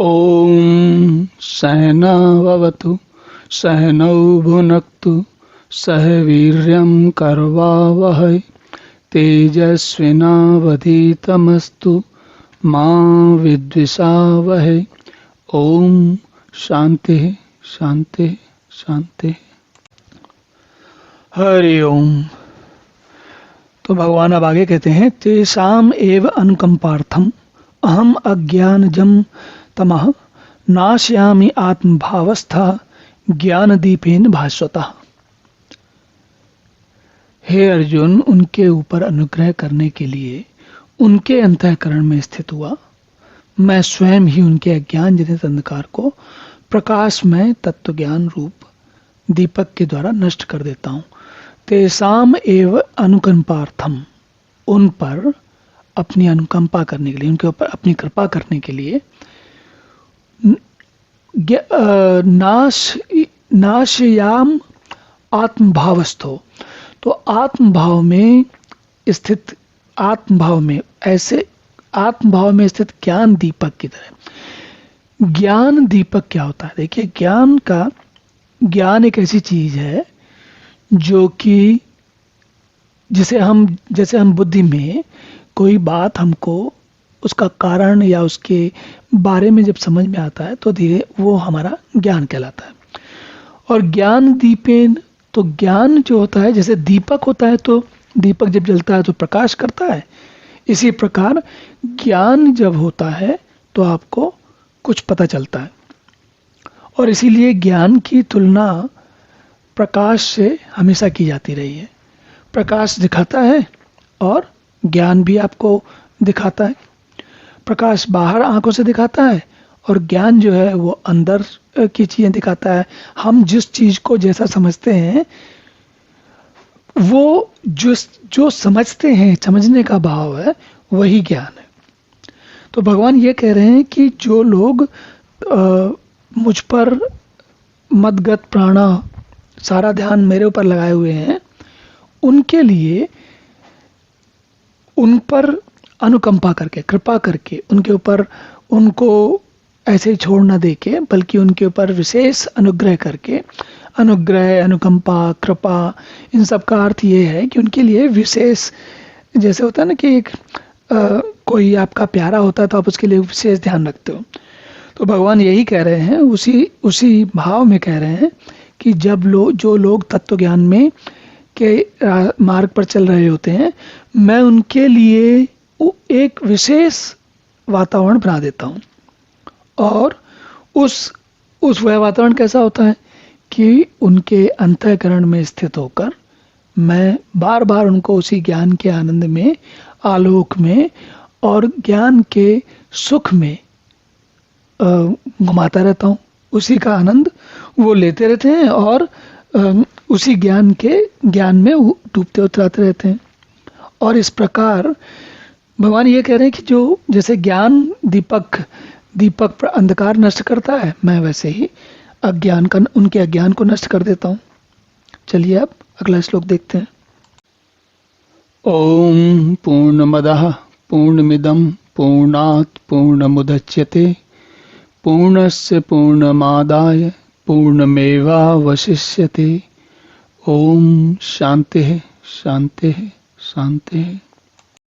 ॐ सहना भवतु सहनौ भुनक्तु सह वीर्यं करवावहै तेजस्विनावधीतमस्तु मा विद्विषावहै। ओम शांति शांति शांति। हरि ओम। तो भगवान अब आगे कहते हैं, तेषाम एव अनुकंपार्थम अहम अज्ञानजं तमः नाशयामि आत्मभावस्था ज्ञानदीपेन भास्वतः। हे अर्जुन, उनके ऊपर अनुग्रह करने के लिए उनके अंतःकरण में स्थित हुआ मैं स्वयं ही उनके अज्ञान जनित अंधकार को प्रकाशमय तत्व ज्ञान रूप दीपक के द्वारा नष्ट कर देता हूँ। तेषाम एव अनुकंपार्थम, उन पर अपनी अनुकंपा करने के लिए, उनके ऊपर अपनी कृपा करने के लिए नाशयाम आत्मभावस्थो, तो आत्मभाव में स्थित, आत्मभाव में ऐसे आत्मभाव में स्थित ज्ञान दीपक की तरह। ज्ञान दीपक क्या होता है? देखिए, ज्ञान एक ऐसी चीज है जो कि जैसे हम बुद्धि में कोई बात हमको उसका कारण या उसके बारे में जब समझ में आता है तो धीरे वो हमारा ज्ञान कहलाता है। और ज्ञान दीपेन, तो ज्ञान जो होता है जैसे दीपक होता है, तो दीपक जब जलता है तो प्रकाश करता है। इसी प्रकार ज्ञान जब होता है तो आपको कुछ पता चलता है, और इसीलिए ज्ञान की तुलना प्रकाश से हमेशा की जाती रही है। प्रकाश दिखाता है और ज्ञान भी आपको दिखाता है। प्रकाश बाहर आंखों से दिखाता है और ज्ञान जो है वो अंदर की चीजें दिखाता है। हम जिस चीज को जैसा समझते हैं वो जो समझते हैं, समझने का भाव है, वही ज्ञान है। तो भगवान ये कह रहे हैं कि जो लोग मुझ पर मदगत प्राणा, सारा ध्यान मेरे ऊपर लगाए हुए हैं, उनके लिए उन पर अनुकंपा करके, कृपा करके, उनके ऊपर उनको ऐसे ही छोड़ ना दे के, बल्कि उनके ऊपर विशेष अनुग्रह करके, अनुग्रह, अनुकंपा, कृपा, इन सब का अर्थ ये है कि उनके लिए विशेष, जैसे होता है ना कि कोई आपका प्यारा होता है तो आप उसके लिए विशेष ध्यान रखते हो। तो भगवान यही कह रहे हैं, उसी भाव में कह रहे हैं कि जब जो लोग तत्व ज्ञान में के मार्ग पर चल रहे होते हैं, मैं उनके लिए एक विशेष वातावरण बना देता हूँ। और उस वह वातावरण कैसा होता है कि उनके अंतःकरण में स्थित होकर मैं बार बार उनको उसी ज्ञान के आनंद में, आलोक में और ज्ञान के सुख में घुमाता रहता हूँ। उसी का आनंद वो लेते रहते हैं और उसी ज्ञान में डूबते उतराते रहते हैं। और इस प्रकार भगवान ये कह रहे हैं कि जो जैसे ज्ञान दीपक पर अंधकार नष्ट करता है, मैं वैसे ही उनके अज्ञान को नष्ट कर देता हूँ। चलिए अब अगला श्लोक देखते हैं। ओम पूर्णमदः पूर्णमिदं पूर्णात् पूर्णमुदच्यते पूर्णस्य पूर्णमादाय पूर्णमेवावशिष्यते। ओम शांति शांति शांति।